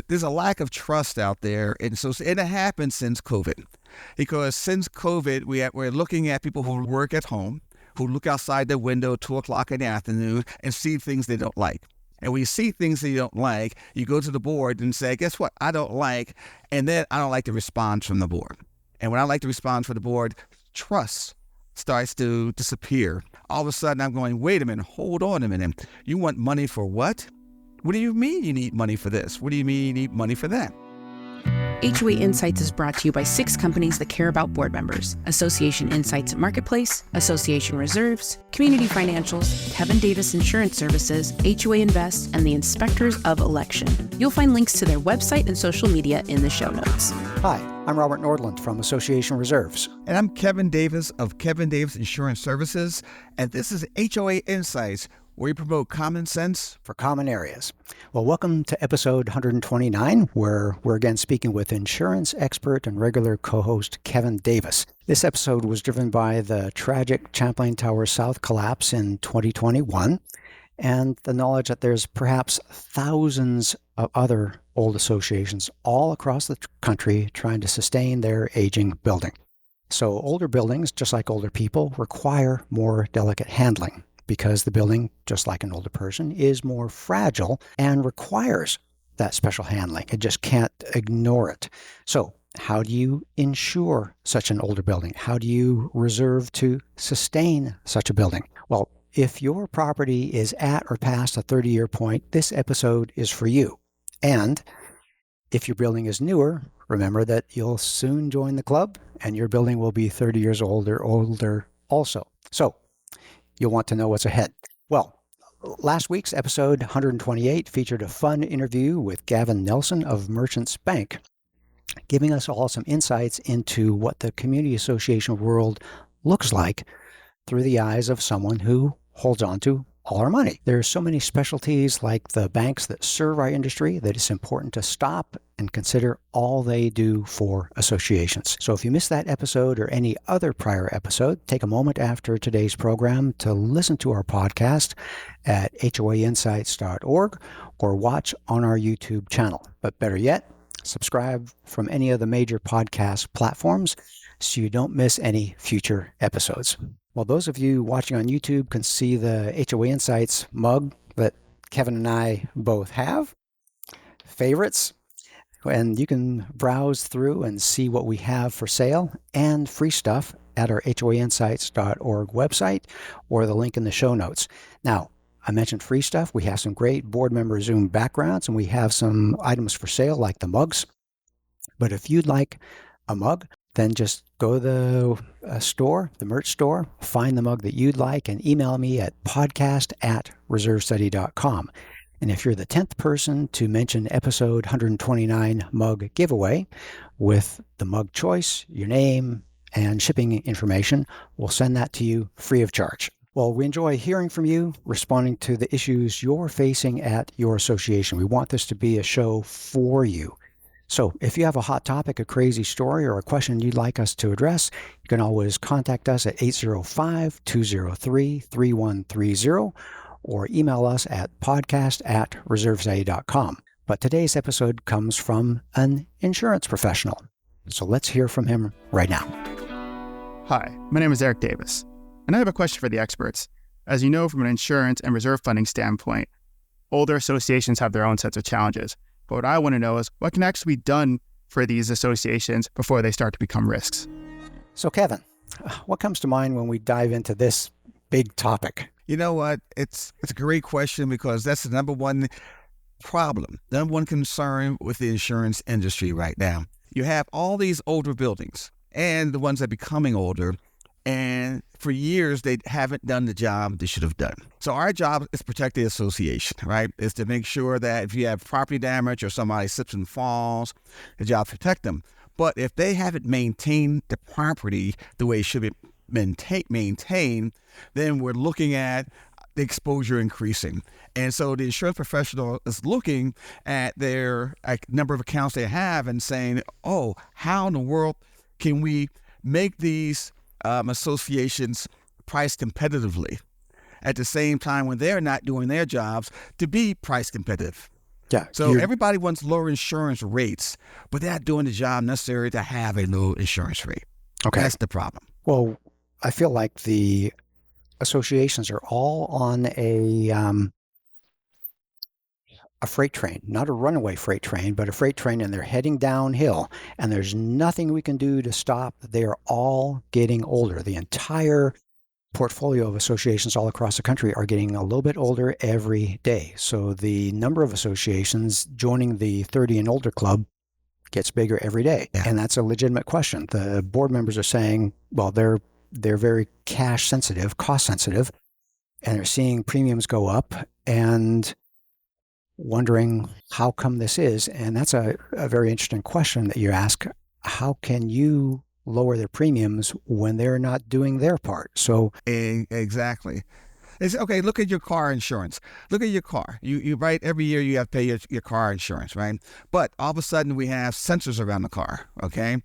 There's a lack of trust out there, and it happened since COVID. Because since COVID, we're looking at people who work at home, who look outside their window at 2 o'clock in the afternoon and see things they don't like. And when you see things that you don't like, you go to the board and say, guess what? I don't like, and then I don't like the response from the board. And when I like the response from the board, trust starts to disappear. All of a sudden, I'm going, wait a minute, hold on a minute. You want money for what? What do you mean you need money for this? What do you mean you need money for that? HOA Insights is brought to you by 6 companies that care about board members: Association Insights Marketplace, Association Reserves, Community Financials, Kevin Davis Insurance Services, HOA Invest, and the Inspectors of Election. You'll find links to their website and social media in the show notes. Hi, I'm Robert Nordlund from Association Reserves. And I'm Kevin Davis of Kevin Davis Insurance Services, and this is HOA Insights, where we promote common sense for common areas. Well, welcome to episode 129, where we're again speaking with insurance expert and regular co-host Kevin Davis. This episode was driven by the tragic Champlain Tower South collapse in 2021 and the knowledge that there's perhaps thousands of other old associations all across the country trying to sustain their aging building. So older buildings, just like older people, require more delicate handling, because the building, just like an older person, is more fragile and requires that special handling. It just can't ignore it. So how do you insure such an older building? How do you reserve to sustain such a building? Well, if your property is at or past a 30-year point, this episode is for you. And if your building is newer, remember that you'll soon join the club and your building will be 30 years old or older also. So you'll want to know what's ahead. Well, last week's episode 128 featured a fun interview with Gavin Nelson of Merchants Bank, giving us all some insights into what the community association world looks like through the eyes of someone who holds on to all our money. There are so many specialties like the banks that serve our industry that it's important to stop and consider all they do for associations. So if you missed that episode or any other prior episode, take a moment after today's program to listen to our podcast at hoainsights.org or watch on our YouTube channel. But better yet, subscribe from any of the major podcast platforms so you don't miss any future episodes. Well, those of you watching on YouTube can see the HOA Insights mug that Kevin and I both have, favorites, and you can browse through and see what we have for sale and free stuff at our hoainsights.org website or the link in the show notes. Now, I mentioned free stuff. We have some great board member Zoom backgrounds, and we have some items for sale like the mugs. But if you'd like a mug, then just go to the store, the merch store, find the mug that you'd like, and email me at podcast@reservestudy.com. And if you're the 10th person to mention episode 129 mug giveaway with the mug choice, your name, and shipping information, we'll send that to you free of charge. Well, we enjoy hearing from you, responding to the issues you're facing at your association. We want this to be a show for you. So if you have a hot topic, a crazy story, or a question you'd like us to address, you can always contact us at 805-203-3130 or email us at podcast@reservestudy.com. But today's episode comes from an insurance professional. So let's hear from him right now. Hi, my name is Eric Davis, and I have a question for the experts. As you know, from an insurance and reserve funding standpoint, older associations have their own sets of challenges. But what I want to know is what can actually be done for these associations before they start to become risks. So Kevin, what comes to mind when we dive into this big topic? You know what? It's a great question because that's the number one problem, number one concern with the insurance industry right now. You have all these older buildings and the ones that are becoming older, and for years they haven't done the job they should have done. So our job is to protect the association, right? Is to make sure that if you have property damage or somebody slips and falls, the job is to protect them. But if they haven't maintained the property the way it should be maintained, then we're looking at the exposure increasing. And so the insurance professional is looking at their number of accounts they have and saying, oh, how in the world can we make these associations priced competitively at the same time when they're not doing their jobs to be price competitive? Yeah. So everybody wants lower insurance rates, but they're not doing the job necessary to have a low insurance rate. Okay. That's the problem. Well, I feel like the associations are all on a freight train, not a runaway freight train, but a freight train, and they're heading downhill, and there's nothing we can do to stop. They are all getting older. The entire portfolio of associations all across the country are getting a little bit older every day. So the number of associations joining the 30 and older club gets bigger every day. Yeah. And that's a legitimate question. The board members are saying, well, they're very cash sensitive, cost sensitive, and they're seeing premiums go up and wondering how come this is. And that's a very interesting question that you ask. How can you lower their premiums when they're not doing their part? So Exactly. It's okay. Look at your car insurance. Look at your car. You right, every year you have to pay your car insurance, right? But all of a sudden we have sensors around the car. Okay.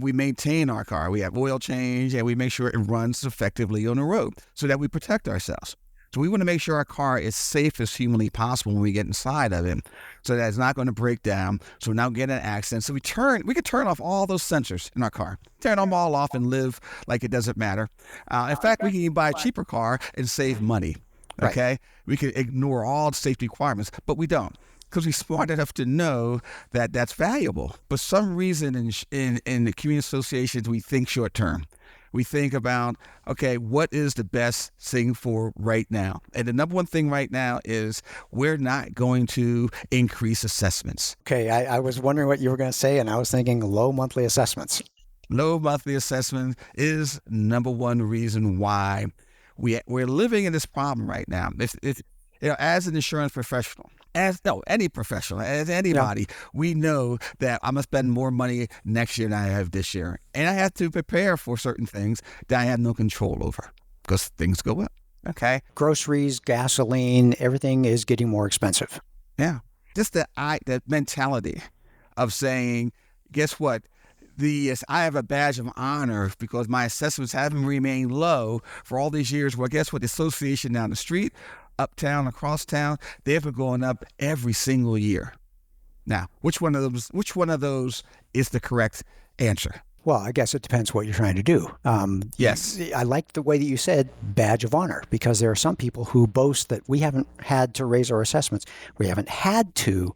We maintain our car. We have oil change, and we make sure it runs effectively on the road so that we protect ourselves. So we want to make sure our car is safe as humanly possible when we get inside of it, so that it's not going to break down, so we're not getting an accident. So we can turn off all those sensors in our car, turn them all off and live like it doesn't matter. In fact, we can even buy a cheaper car and save money. Okay, right. We can ignore all the safety requirements, but we don't, because we're smart enough to know that that's valuable. But some reason in the community associations, we think short term. We think about, okay, what is the best thing for right now? And the number one thing right now is we're not going to increase assessments. Okay, I was wondering what you were going to say, and I was thinking low monthly assessments. Low monthly assessment is number one reason why we're living in this problem right now. If as an insurance professional, any professional, as anybody, we know that I'm going to spend more money next year than I have this year. And I have to prepare for certain things that I have no control over because things go up. Okay. Groceries, gasoline, everything is getting more expensive. Yeah. Just the mentality of saying, guess what? I have a badge of honor because my assessments haven't remained low for all these years. Well, guess what? The association down the street, uptown, across town, they've been going up every single year. Now, which one of those is the correct answer? Well, I guess it depends what you're trying to do. Yes. I like the way that you said badge of honor, because there are some people who boast that we haven't had to raise our assessments. We haven't had to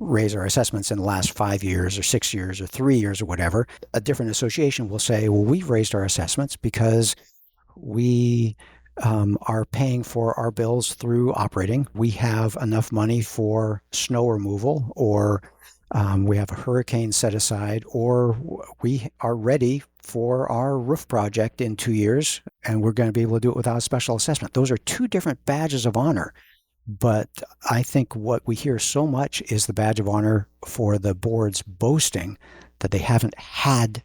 raise our assessments in the last 5 years or 6 years or 3 years or whatever. A different association will say, well, we've raised our assessments because we are paying for our bills through operating. We have enough money for snow removal, or we have a hurricane set aside, or we are ready for our roof project in 2 years, and we're going to be able to do it without a special assessment. Those are two different badges of honor. But I think what we hear so much is the badge of honor for the boards boasting that they haven't had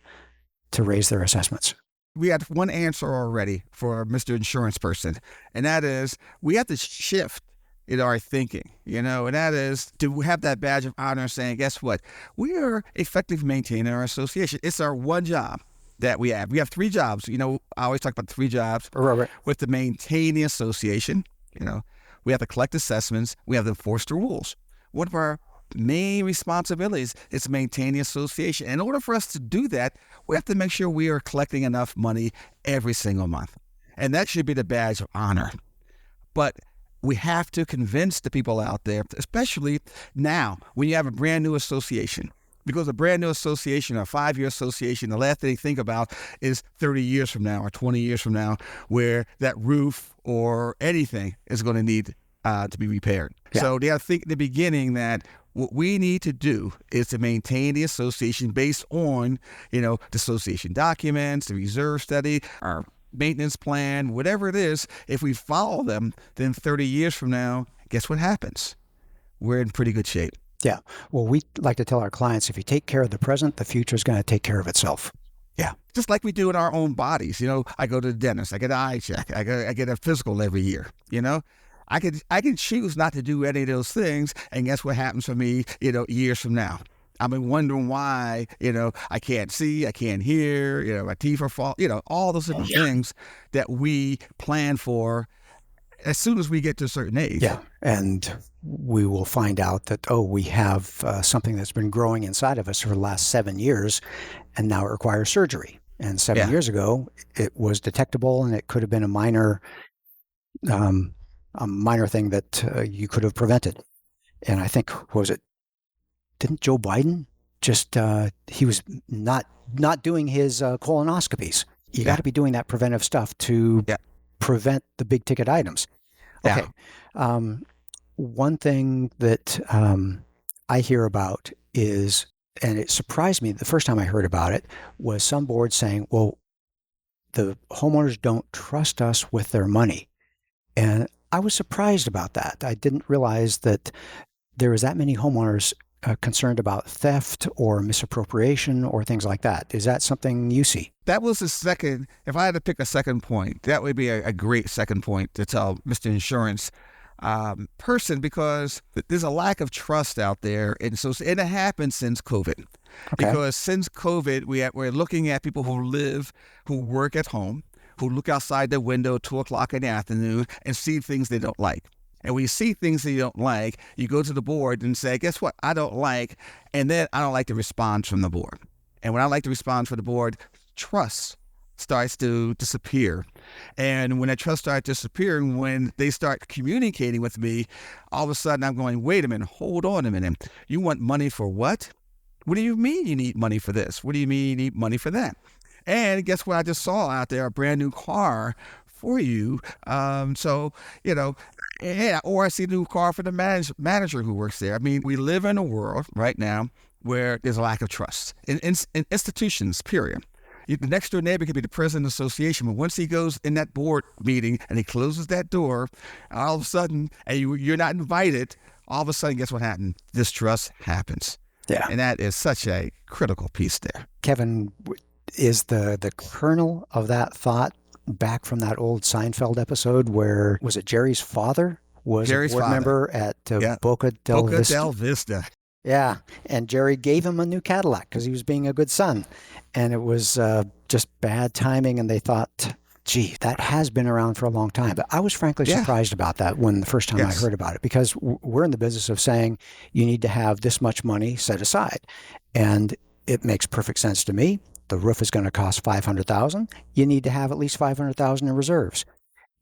to raise their assessments. We had one answer already for Mr. Insurance Person, and that is we have to shift in our thinking, and that is to have that badge of honor saying, guess what? We are effectively maintaining our association. It's our one job that we have. We have 3 jobs. I always talk about the 3 jobs. Robert. With the maintaining association, we have to collect assessments. We have to enforce the rules. One of our main responsibilities is to maintain the association. In order for us to do that, we have to make sure we are collecting enough money every single month. And that should be the badge of honor. But we have to convince the people out there, especially now when you have a brand new association. Because a brand new association, a 5-year association, the last thing they think about is 30 years from now or 20 years from now, where that roof or anything is going to need to be repaired. Yeah. So they have to think in the beginning that what we need to do is to maintain the association based on, the association documents, the reserve study, our maintenance plan, whatever it is. If we follow them, then 30 years from now, guess what happens? We're in pretty good shape. Yeah. Well, we like to tell our clients, if you take care of the present, the future is going to take care of itself. Yeah. Just like we do in our own bodies. I go to the dentist, I get an eye check, I get a physical every year. I can choose not to do any of those things, and guess what happens for me, years from now? I've been wondering why, I can't see, I can't hear, my teeth are falling, all those different things that we plan for as soon as we get to a certain age. Yeah. And we will find out that, we have something that's been growing inside of us for the last 7 years, and now it requires surgery. And 7 years ago, it was detectable, and it could have been a minor thing that you could have prevented. And I think, didn't Joe Biden just, he was not doing his colonoscopies. You got to be doing that preventive stuff to prevent the big ticket items. Okay. One thing that I hear about is, and it surprised me the first time I heard about it, was some boards saying, well, the homeowners don't trust us with their money. And I was surprised about that. I didn't realize that there was that many homeowners concerned about theft or misappropriation or things like that. Is that something you see? That was the second, if I had to pick a second point, that would be a great second point to tell Mr. Insurance person, because there's a lack of trust out there. And it happened since COVID. Okay. Because since COVID, we're looking at people who work at home, who look outside their window 2 o'clock in the afternoon and see things they don't like. And when you see things that you don't like, you go to the board and say, guess what? I don't like. And then I don't like the response from the board. And when I like the response from the board, trust starts to disappear. And when that trust starts disappearing, when they start communicating with me, all of a sudden I'm going, wait a minute, hold on a minute. You want money for what? What do you mean you need money for this? What do you mean you need money for that? And guess what I just saw out there? A brand new car for you. Or I see a new car for the manager who works there. I mean, we live in a world right now where there's a lack of trust in institutions, period. The next door neighbor could be the president of the association, but once he goes in that board meeting and he closes that door, all of a sudden, and you're not invited, all of a sudden, guess what happened? Distrust happens. Yeah. And that is such a critical piece there. Kevin, is the kernel of that thought back from that old Seinfeld episode where, was it Jerry's father was a board member at Boca del Vista? Yeah, and Jerry gave him a new Cadillac because he was being a good son. And it was just bad timing, and they thought, gee, that has been around for a long time. But I was frankly surprised about that when the first time I heard about it, because we're in the business of saying you need to have this much money set aside. And it makes perfect sense to me. The roof is going to cost $500,000. You need to have at least $500,000 in reserves.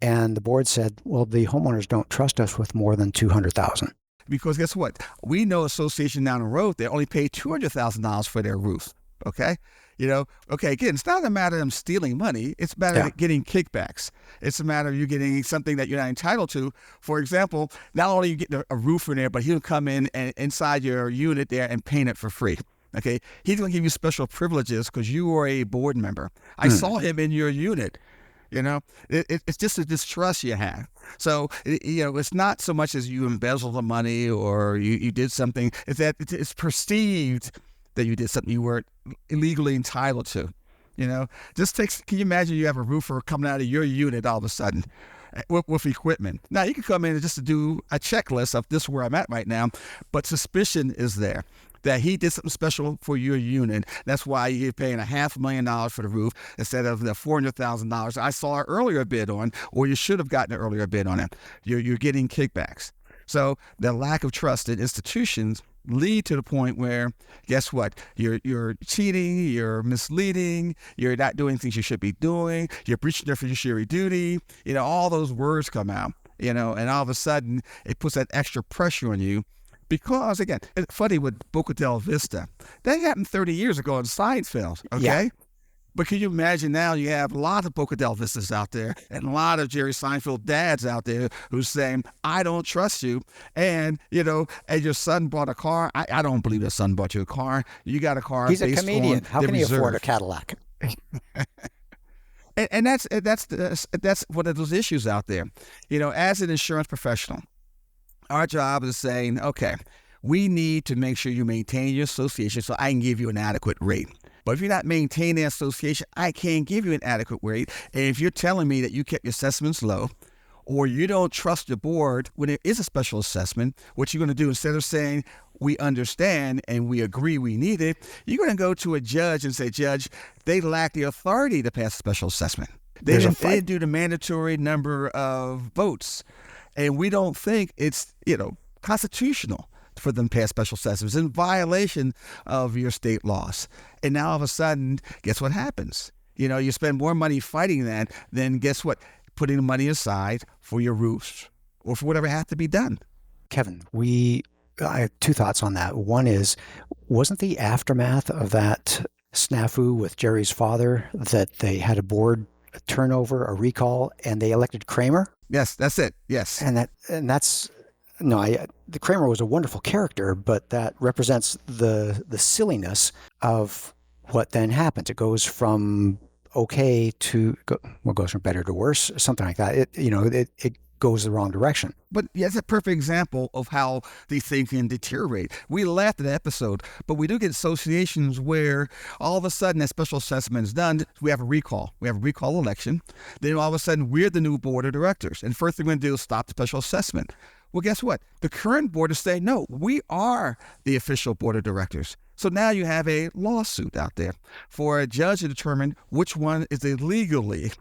And the board said, well, the homeowners don't trust us with more than $200,000. Because guess what? We know association down the road, they only pay $200,000 for their roof. Okay? Again, it's not a matter of them stealing money. It's a matter of getting kickbacks. It's a matter of you getting something that you're not entitled to. For example, not only you get a roof in there, but he'll come in and inside your unit there and paint it for free. Okay? He's going to give you special privileges because you are a board member. I saw him in your unit. It's just a distrust you have. So, it's not so much as you embezzled the money or you did something. It's that it's perceived that you did something you weren't illegally entitled to. Can you imagine you have a roofer coming out of your unit all of a sudden with equipment? Now, you can come in just to do a checklist of this is where I'm at right now, but suspicion is there that he did something special for your unit. That's why you're paying $500,000 for the roof instead of the $400,000 I saw an earlier bid on, or you should have gotten an earlier bid on it. You're getting kickbacks. So the lack of trust in institutions lead to the point where, guess what? You're cheating, you're misleading, you're not doing things you should be doing, you're breaching their fiduciary duty. All those words come out, and all of a sudden it puts that extra pressure on you. Because, again, it's funny with Boca del Vista. That happened 30 years ago in Seinfeld, okay? Yeah. But can you imagine now you have a lot of Boca del Vistas out there and a lot of Jerry Seinfeld dads out there who's saying, I don't trust you. And, and your son bought a car. I don't believe your son bought you a car. You got a car. He's a comedian. How can he afford a Cadillac? And that's one of those issues out there. As an insurance professional, our job is saying, okay, we need to make sure you maintain your association so I can give you an adequate rate. But if you're not maintaining the association, I can't give you an adequate rate. And if you're telling me that you kept your assessments low, or you don't trust the board when there is a special assessment, what you're going to do, instead of saying, we understand and we agree we need it, you're going to go to a judge and say, Judge, they lack the authority to pass a special assessment. They There's a didn't, they fight. didn't do the mandatory number of votes. And we don't think it's, constitutional for them to pass special assessments in violation of your state laws. And now all of a sudden, guess what happens? You spend more money fighting that than guess what? Putting the money aside for your roofs or for whatever has to be done. Kevin, I have two thoughts on that. One is, wasn't the aftermath of that snafu with Jerry's father that they had a board turnover, a recall, and they elected Kramer? Yes, that's it. Yes. The Kramer was a wonderful character, but that represents the silliness of what then happens. It goes from okay to goes from better to worse, something like that. It goes the wrong direction. But yeah, it's a perfect example of how these things can deteriorate. We laughed at the episode, but we do get associations where all of a sudden that special assessment is done. We have a recall. We have a recall election. Then all of a sudden we're the new board of directors. And first thing we're going to do is stop the special assessment. Well, guess what? The current board is saying, no, we are the official board of directors. So now you have a lawsuit out there for a judge to determine which one is a legally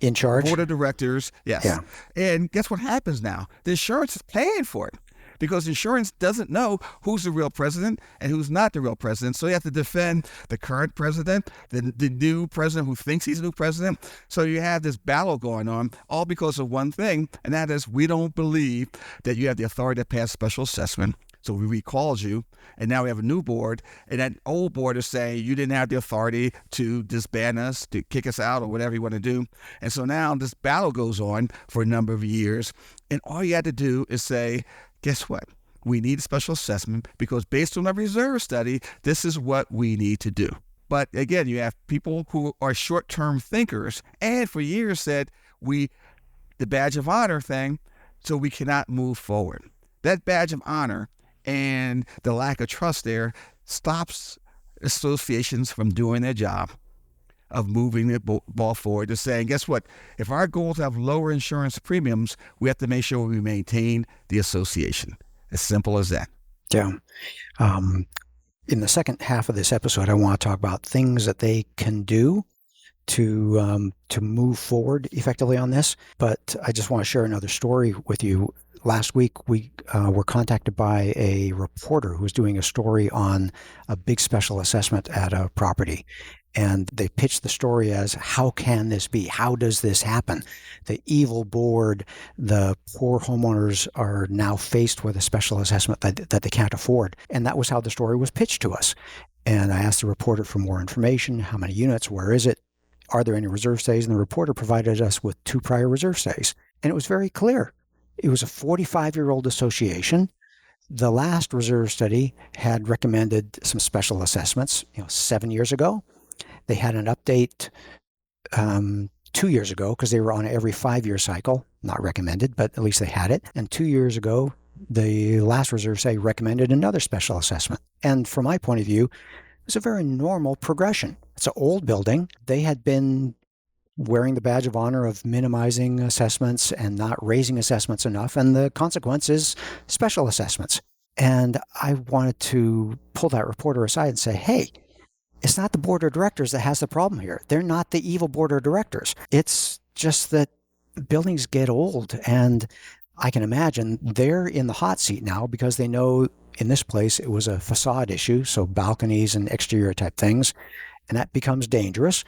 in charge board of directors. Yes. Yeah. And guess what happens now? The insurance is paying for it because insurance doesn't know who's the real president and who's not the real president. So you have to defend the current president, the new president who thinks he's the new president. So you have this battle going on all because of one thing, and that is we don't believe that you have the authority to pass special assessment. So we recalled you, and now we have a new board, and that old board is saying you didn't have the authority to disband us, to kick us out, or whatever you want to do. And so now this battle goes on for a number of years, and all you had to do is say, guess what? We need a special assessment because based on the reserve study, this is what we need to do. But again, you have people who are short-term thinkers, and for years said, the badge of honor thing, so we cannot move forward. That badge of honor and the lack of trust there stops associations from doing their job of moving the ball forward to saying, guess what? If our goal is to have lower insurance premiums, we have to make sure we maintain the association. As simple as that. Yeah. In the second half of this episode, I want to talk about things that they can do to move forward effectively on this. But I just want to share another story with you. Last week, we were contacted by a reporter who was doing a story on a big special assessment at a property. And they pitched the story as, how can this be? How does this happen? The evil board, the poor homeowners are now faced with a special assessment that they can't afford. And that was how the story was pitched to us. And I asked the reporter for more information. How many units? Where is it? Are there any reserve stays? And the reporter provided us with 2 prior reserve stays. And it was very clear. It was a 45-year-old association. The last reserve study had recommended some special assessments, 7 years ago. They had an update 2 years ago because they were on every 5-year cycle, not recommended, but at least they had it. And 2 years ago, the last reserve study recommended another special assessment. And from my point of view, it was a very normal progression. It's an old building. They had been wearing the badge of honor of minimizing assessments and not raising assessments enough. And the consequence is special assessments. And I wanted to pull that reporter aside and say, hey, it's not the board of directors that has the problem here. They're not the evil board of directors. It's just that buildings get old. And I can imagine they're in the hot seat now because they know in this place it was a facade issue, so balconies and exterior type things, and that becomes dangerous.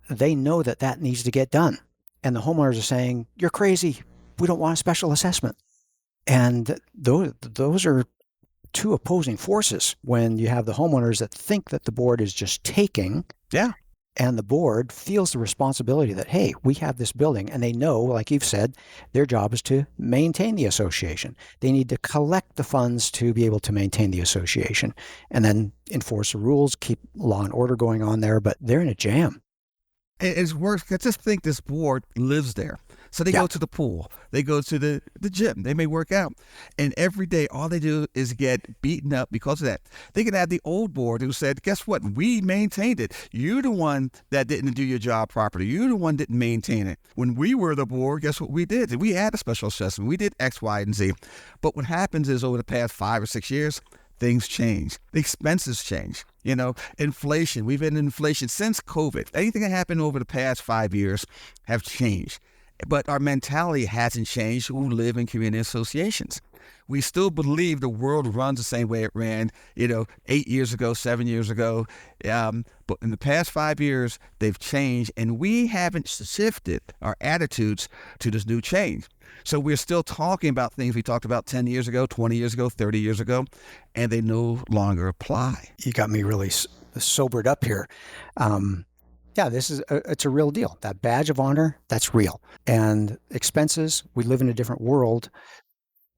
They know that needs to get done. And the homeowners are saying, you're crazy. We don't want a special assessment. And those are 2 opposing forces when you have the homeowners that think that the board is just taking. Yeah. And the board feels the responsibility that, hey, we have this building. And they know, like you've said, their job is to maintain the association. They need to collect the funds to be able to maintain the association and then enforce the rules, keep law and order going on there. But they're in a jam. It's worse. I just think this board lives there. So they go to the pool. They go to the gym. They may work out. And every day, all they do is get beaten up because of that. They can have the old board who said, guess what? We maintained it. You're the one that didn't do your job properly. You're the one that didn't maintain it. When we were the board, guess what we did? We had a special assessment. We did X, Y, and Z. But what happens is over the past 5 or 6 years, things change. The expenses change. Inflation. We've been in inflation since COVID. Anything that happened over the past 5 years have changed. But our mentality hasn't changed who live in community associations. We still believe the world runs the same way it ran, 8 years ago, 7 years ago. But in the past 5 years, they've changed, and we haven't shifted our attitudes to this new change. So we're still talking about things we talked about 10 years ago, 20 years ago, 30 years ago, and they no longer apply. You got me really sobered up here. Yeah, it's a real deal. That badge of honor, that's real. And expenses, we live in a different world.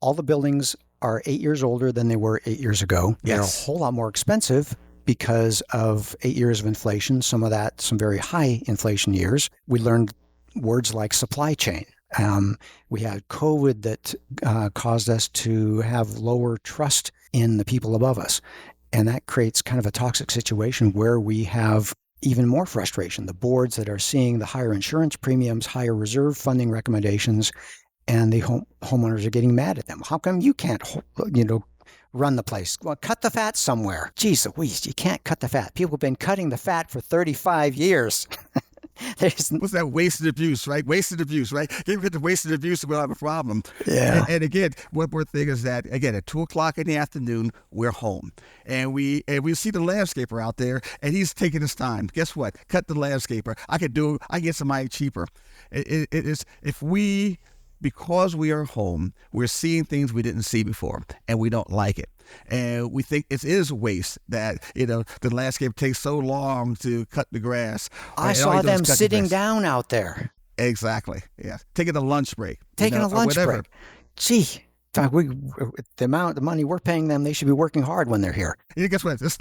All the buildings are 8 years older than they were 8 years ago. Yes. They're a whole lot more expensive because of 8 years of inflation, some very high inflation years. We learned words like supply chain. We had COVID that caused us to have lower trust in the people above us. And that creates kind of a toxic situation where we have even more frustration. The boards that are seeing the higher insurance premiums, higher reserve funding recommendations, and the homeowners are getting mad at them. How come you can't, run the place? Well, cut the fat somewhere. Geez Louise, you can't cut the fat. People have been cutting the fat for 35 years. What's that? Wasted abuse, right? Wasted abuse, right? Get rid of wasted abuse and we'll have a problem. Yeah. And again, one more thing is that, again, at 2 o'clock in the afternoon, we're home. And we see the landscaper out there, and he's taking his time. Guess what? Cut the landscaper. I can get somebody cheaper. It is, because we are home, we're seeing things we didn't see before, and we don't like it. And we think it is waste that, the landscape takes so long to cut the grass. I saw them sitting down out there. Exactly. Yeah. Taking a lunch break. Taking a lunch break. Gee, the amount of money we're paying them, they should be working hard when they're here. Guess what? Let's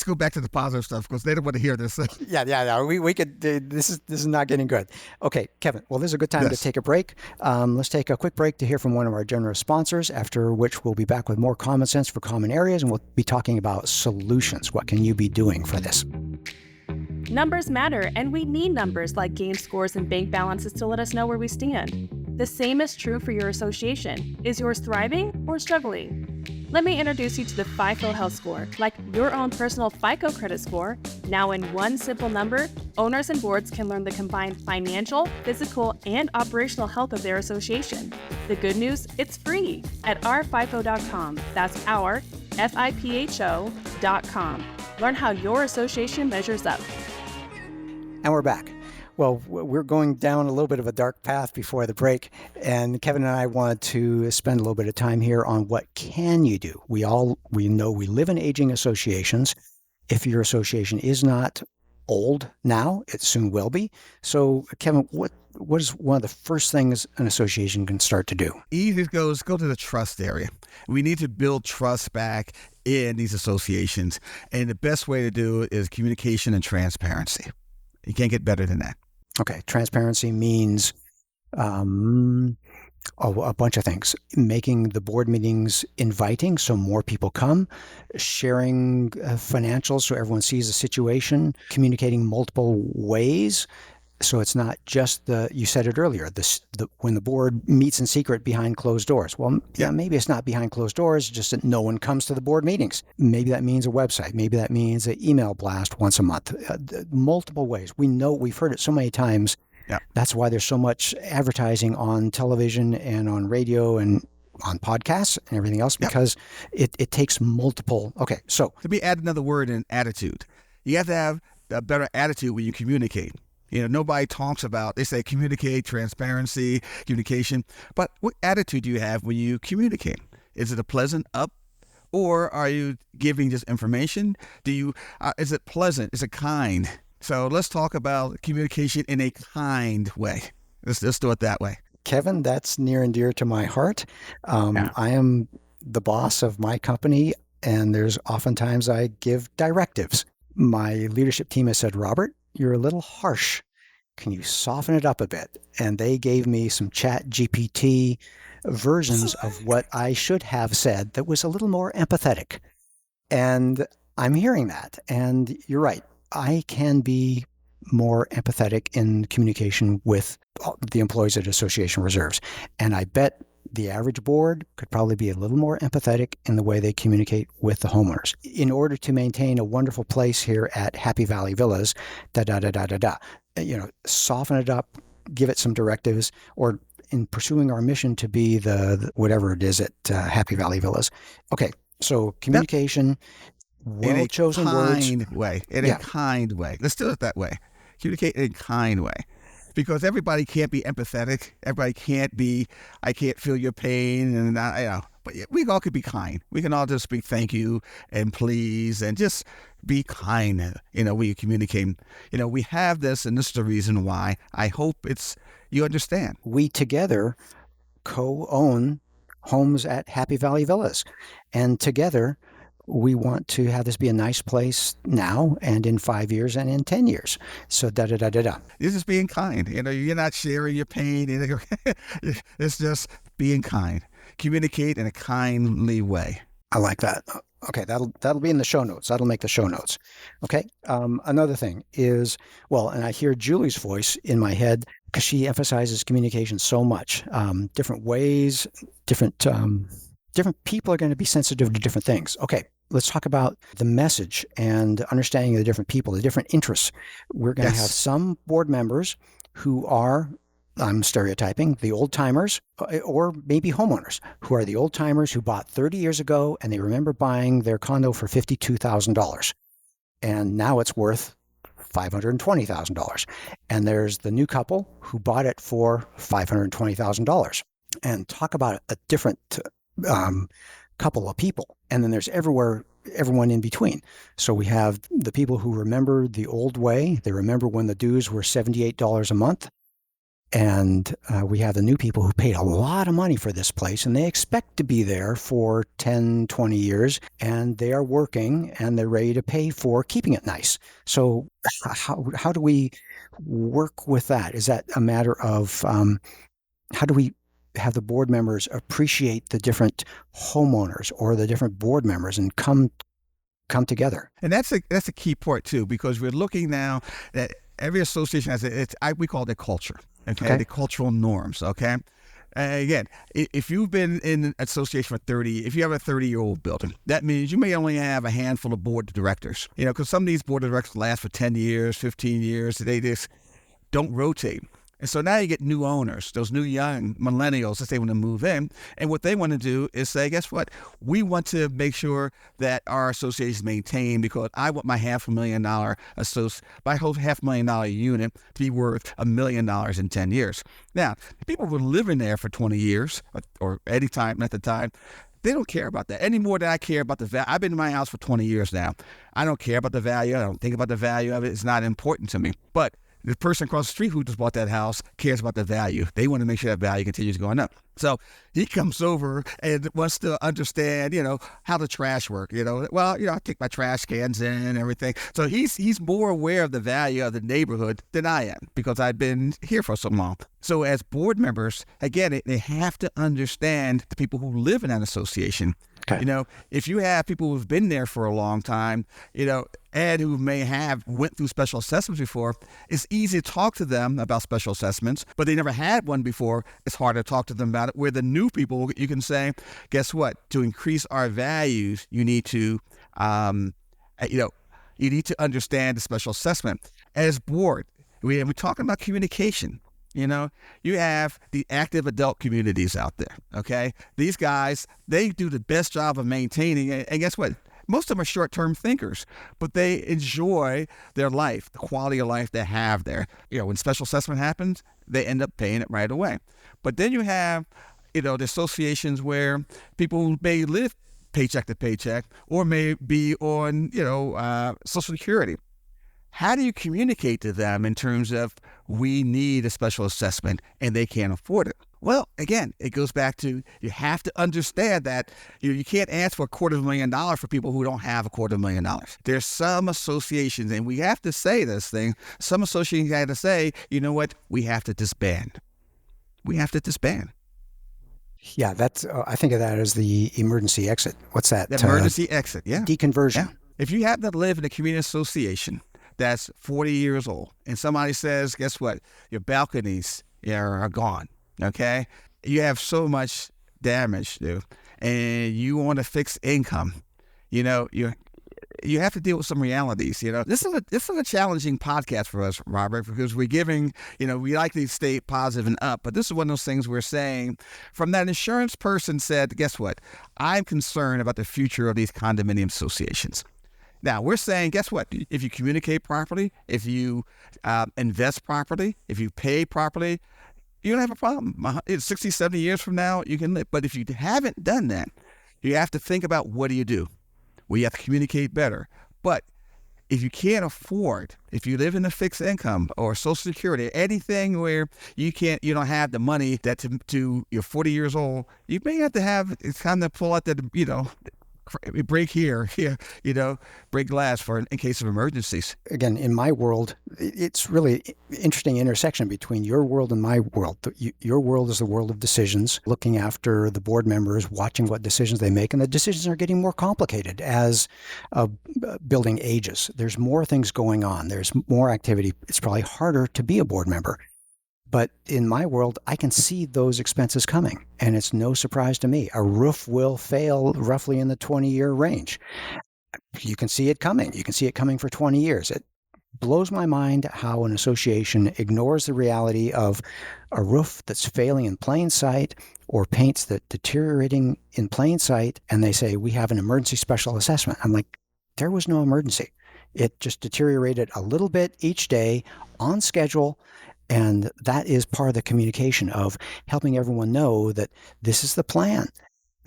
go back to the positive stuff because they don't want to hear this. Yeah. We could. This is not getting good. Okay, Kevin. Well, this is a good time to take a break. Let's take a quick break to hear from one of our generous sponsors. After which we'll be back with more common sense for common areas, and we'll be talking about solutions. What can you be doing for this? Numbers matter, and we need numbers like game scores and bank balances to let us know where we stand. The same is true for your association. Is yours thriving or struggling? Let me introduce you to the PiPhO Health Score, like your own personal FICO credit score. Now in one simple number, owners and boards can learn the combined financial, physical, and operational health of their association. The good news, it's free at ourfipho.com. That's our, FIPHO.com. Learn how your association measures up. And we're back. Well, we're going down a little bit of a dark path before the break, and Kevin and I wanted to spend a little bit of time here on what can you do. We know we live in aging associations. If your association is not old now, it soon will be. So, Kevin, what is one of the first things an association can start to do? Easy goes, go to the trust area. We need to build trust back in these associations, and the best way to do it is communication and transparency. You can't get better than that. Okay, transparency means a bunch of things. Making the board meetings inviting so more people come, sharing financials so everyone sees the situation, communicating multiple ways. So it's not just you said it earlier, when the board meets in secret behind closed doors. Well, yeah, maybe it's not behind closed doors, just that no one comes to the board meetings. Maybe that means a website. Maybe that means an email blast once a month. Multiple ways. We've heard it so many times. Yeah. That's why there's so much advertising on television and on radio and on podcasts and everything else, because it takes multiple. Okay, so. Let me add another word in attitude. You have to have a better attitude when you communicate. Nobody talks about, they say communicate, transparency, communication. But what attitude do you have when you communicate? Is it a pleasant up, or are you giving just information? Is it pleasant? Is it kind? So let's talk about communication in a kind way. Let's do it that way. Kevin, that's near and dear to my heart. I am the boss of my company, and there's oftentimes I give directives. My leadership team has said, Robert, you're a little harsh. Can you soften it up a bit? And they gave me some Chat GPT versions of what I should have said that was a little more empathetic. And I'm hearing that. And you're right. I can be more empathetic in communication with the employees at Association Reserves. And I bet the average board could probably be a little more empathetic in the way they communicate with the homeowners in order to maintain a wonderful place here at Happy Valley Villas, soften it up, give it some directives, or in pursuing our mission to be the whatever it is at Happy Valley Villas. Okay, so communication, well-chosen words. In a kind way. Let's do it that way. Communicate in a kind way. Because everybody can't be empathetic. Everybody can't be, I can't feel your pain. And but we all could be kind. We can all just be thank you and please and just be kind, when you communicate. We have this, and this is the reason why. I hope you understand. We together co-own homes at Happy Valley Villas. And together, we want to have this be a nice place now and in 5 years and in 10 years. So You're just being kind. You're not sharing your pain. It's just being kind. Communicate in a kindly way. I like that. Okay, that'll be in the show notes. That'll make the show notes. Okay. Another thing is, and I hear Julie's voice in my head because she emphasizes communication so much. Different ways, different people are going to be sensitive to different things. Okay, let's talk about the message and understanding the different people, the different interests. We're going to have some board members who are, I'm stereotyping, the old timers, or maybe homeowners who are the old timers who bought 30 years ago and they remember buying their condo for $52,000. And now it's worth $520,000. And there's the new couple who bought it for $520,000. And talk about a different couple of people. And then there's everyone in between. So we have the people who remember the old way. They remember when the dues were $78 a month. And we have the new people who paid a lot of money for this place, and they expect to be there for 10, 20 years, and they are working, and they're ready to pay for keeping it nice. So how do we work with that? Is that a matter of how do we have the board members appreciate the different homeowners or the different board members and come together? And that's a key part too, because we're looking now that every association has we call it culture. Okay, the cultural norms. Okay, again, if you've been in an association for 30, if you have a 30-year-old building, that means you may only have a handful of board of directors. Because some of these board of directors last for 10 years, 15 years. They just don't rotate. And so now you get new owners, those new young millennials that they want to move in. And what they want to do is say, guess what? We want to make sure that our association is maintained because I want my $500,000 unit to be worth $1 million in 10 years. Now, people were living there for 20 years or any time at the time. They don't care about that any more than I care about the value. I've been in my house for 20 years now. I don't care about the value. I don't think about the value of it. It's not important to me. But the person across the street who just bought that house cares about the value. They want to make sure that value continues going up. So he comes over and wants to understand, how the trash work. I take my trash cans in and everything. So he's more aware of the value of the neighborhood than I am because I've been here for so long. So as board members, again, they have to understand the people who live in that association. Okay. If you have people who've been there for a long time, and who may have went through special assessments before, it's easy to talk to them about special assessments, but they never had one before. It's hard to talk to them about it. Where the new people, you can say, guess what? To increase our values, you need to, you need to understand the special assessment. As board, we're talking about communication. You have the active adult communities out there, okay? These guys, they do the best job of maintaining it. And guess what? Most of them are short-term thinkers, but they enjoy their life, the quality of life they have there. When special assessment happens, they end up paying it right away. But then you have, the associations where people may live paycheck to paycheck or may be on, Social Security. How do you communicate to them in terms of we need a special assessment and they can't afford it? Well, again, it goes back to you have to understand that you can't ask for $250,000 for people who don't have $250,000. There's some associations, and we have to say this thing, some associations got to say, you know what, we have to disband. We have to disband. Yeah, that's. I think of that as the emergency exit. What's that? The emergency exit, yeah. Deconversion. Yeah. If you happen to live in a community association that's 40 years old, and somebody says, guess what? Your balconies are gone, okay? You have so much damage, dude, and you want a fixed income, you have to deal with some realities. This is a challenging podcast for us, Robert, because we're giving, we like to stay positive and up, but this is one of those things we're saying from that insurance person said, guess what? I'm concerned about the future of these condominium associations. Now, we're saying, guess what? If you communicate properly, if you invest properly, if you pay properly, you don't have a problem. 60, 70 years from now, you can live. But if you haven't done that, you have to think about what do? Well, you have to communicate better. But if you can't afford, if you live in a fixed income or Social Security, anything where you don't have the money that to you're 40 years old, you may have to it's time to pull out break here, break glass in case of emergencies. Again, in my world, it's really interesting intersection between your world and my world. Your world is the world of decisions, looking after the board members, watching what decisions they make, and the decisions are getting more complicated as building ages. There's more things going on. There's more activity. It's probably harder to be a board member. But in my world, I can see those expenses coming, and it's no surprise to me. A roof will fail roughly in the 20-year range. You can see it coming. You can see it coming for 20 years. It blows my mind how an association ignores the reality of a roof that's failing in plain sight or paint's that deteriorating in plain sight, and they say, we have an emergency special assessment. I'm like, there was no emergency. It just deteriorated a little bit each day on schedule. And that is part of the communication of helping everyone know that this is the plan.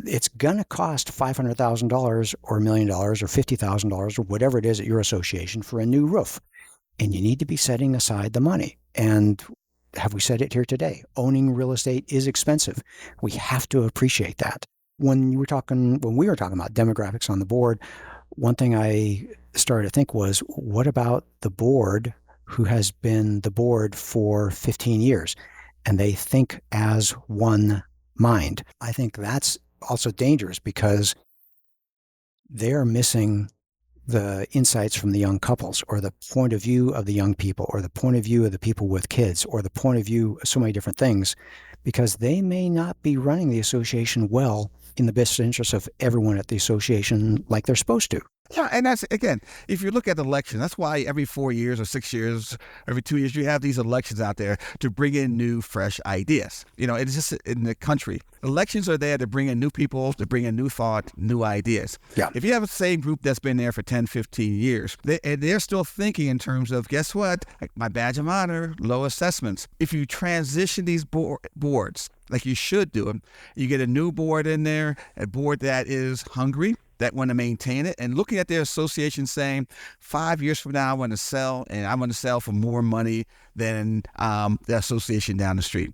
It's going to cost $500,000 or $1 million or $50,000 or whatever it is at your association for a new roof. And you need to be setting aside the money. And have we said it here today? Owning real estate is expensive. We have to appreciate that. When we were talking about demographics on the board, one thing I started to think was, what about the board who has been the board for 15 years, and they think as one mind? I think that's also dangerous because they're missing the insights from the young couples, or the point of view of the young people, or the point of view of the people with kids, or the point of view of so many different things, because they may not be running the association well in the best interest of everyone at the association like they're supposed to. Yeah, and that's, again, if you look at elections, that's why every 4 years or 6 years, every 2 years, you have these elections out there to bring in new, fresh ideas. It's just in the country. Elections are there to bring in new people, to bring in new thought, new ideas. Yeah. If you have the same group that's been there for 10, 15 years, they're still thinking in terms of, guess what? Like my badge of honor, low assessments. If you transition these boards, like you should do them, you get a new board in there, a board that is hungry, that want to maintain it, and looking at their association saying, 5 years from now, I want to sell, and I'm going to sell for more money than the association down the street.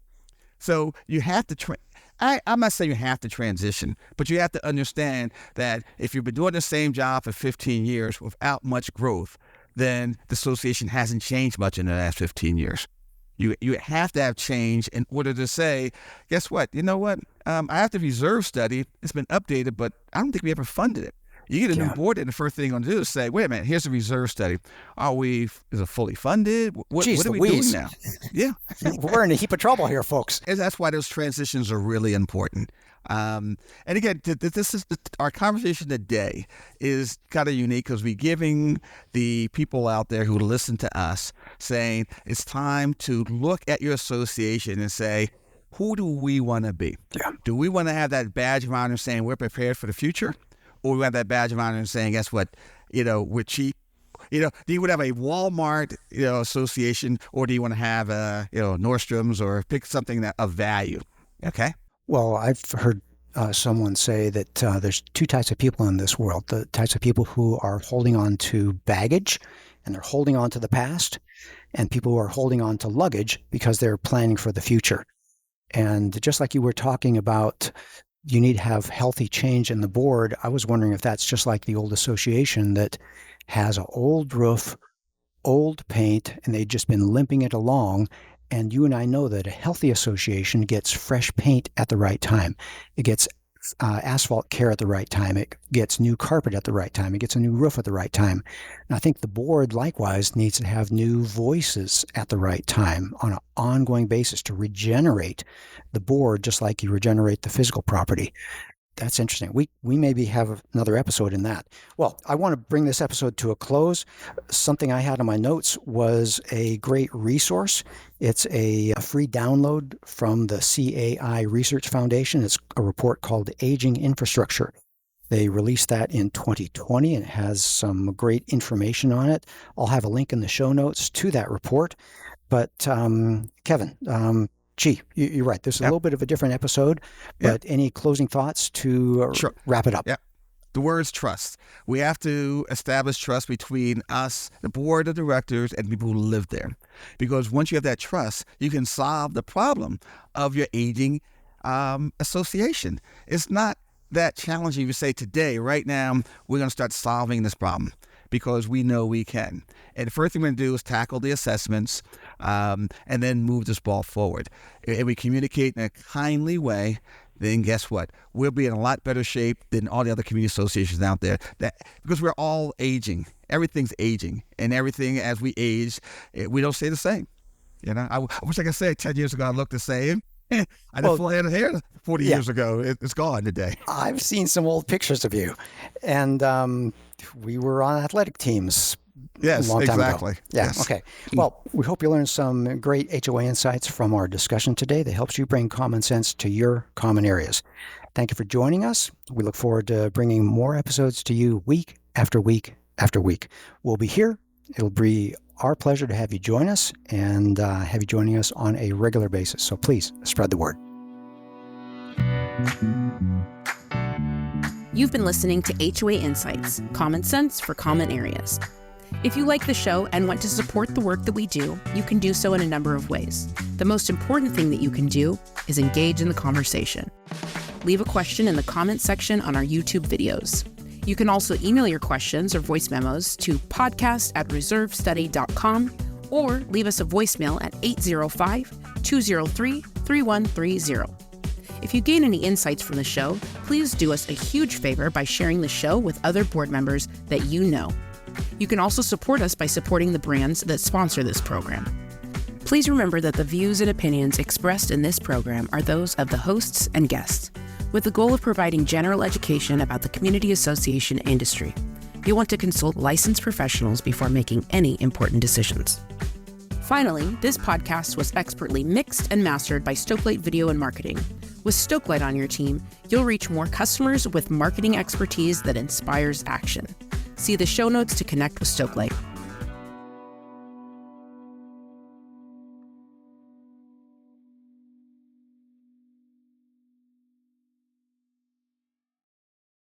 So you have to, I'm not saying you have to transition, but you have to understand that if you've been doing the same job for 15 years without much growth, then the association hasn't changed much in the last 15 years. You have to have change in order to say, guess what? You know what? I have the reserve study. It's been updated, but I don't think we ever funded it. You get a new board, and the first thing you're going to do is say, wait a minute, here's the reserve study. Is it fully funded? What are we doing now? Yeah. We're in a heap of trouble here, folks. And that's why those transitions are really important. And again, this is our conversation today is kind of unique because we're giving the people out there who listen to us saying it's time to look at your association and say, who do we want to be? Yeah. Do we want to have that badge of honor saying we're prepared for the future? Or we have that badge of honor saying, guess what? We're cheap. Do you want to have a Walmart, association, or do you want to have Nordstrom's, or pick something of value? Okay. Well, I've heard someone say that there's two types of people in this world. The types of people who are holding on to baggage and they're holding on to the past, and people who are holding on to luggage because they're planning for the future. And just like you were talking about, you need to have healthy change in the board. I was wondering if that's just like the old association that has an old roof, old paint, and they've just been limping it along. And you and I know that a healthy association gets fresh paint at the right time. It gets asphalt care at the right time. It gets new carpet at the right time. It gets a new roof at the right time. And I think the board likewise needs to have new voices at the right time on an ongoing basis to regenerate the board, just like you regenerate the physical property. That's interesting. We maybe have another episode in that. Well, I want to bring this episode to a close. Something I had on my notes was a great resource. It's a free download from the CAI Research Foundation. It's a report called Aging Infrastructure. They released that in 2020 and it has some great information on it. I'll have a link in the show notes to that report. But Kevin, you're right. This is a little bit of a different episode, but any closing thoughts to wrap it up? Yeah. The word's trust. We have to establish trust between us, the board of directors, and people who live there. Because once you have that trust, you can solve the problem of your aging association. It's not that challenging to say today, right now, we're going to start solving this problem, because we know we can. And the first thing we're going to do is tackle the assessments and then move this ball forward. And we communicate in a kindly way, then guess what? We'll be in a lot better shape than all the other community associations out there, because we're all aging. Everything's aging. And everything, as we age, we don't stay the same. You know, I wish I could say 10 years ago I looked the same. I had a full head of hair 40 years ago. It's gone today. I've seen some old pictures of you. And we were on athletic teams a long time ago. Yeah, yes. Okay. Well, we hope you learned some great HOA insights from our discussion today that helps you bring common sense to your common areas. Thank you for joining us. We look forward to bringing more episodes to you week after week after week. We'll be here. It'll be our pleasure to have you join us and have you joining us on a regular basis. So please spread the word. You've been listening to HOA Insights, common sense for common areas. If you like the show and want to support the work that we do, you can do so in a number of ways. The most important thing that you can do is engage in the conversation. Leave a question in the comments section on our YouTube videos. You can also email your questions or voice memos to podcast@reservestudy.com or leave us a voicemail at 805-203-3130. If you gain any insights from the show, please do us a huge favor by sharing the show with other board members that you know. You can also support us by supporting the brands that sponsor this program. Please remember that the views and opinions expressed in this program are those of the hosts and guests, with the goal of providing general education about the community association industry. You'll want to consult licensed professionals before making any important decisions. Finally, this podcast was expertly mixed and mastered by Stokelight Video and Marketing. With Stokelight on your team, you'll reach more customers with marketing expertise that inspires action. See the show notes to connect with Stokelight.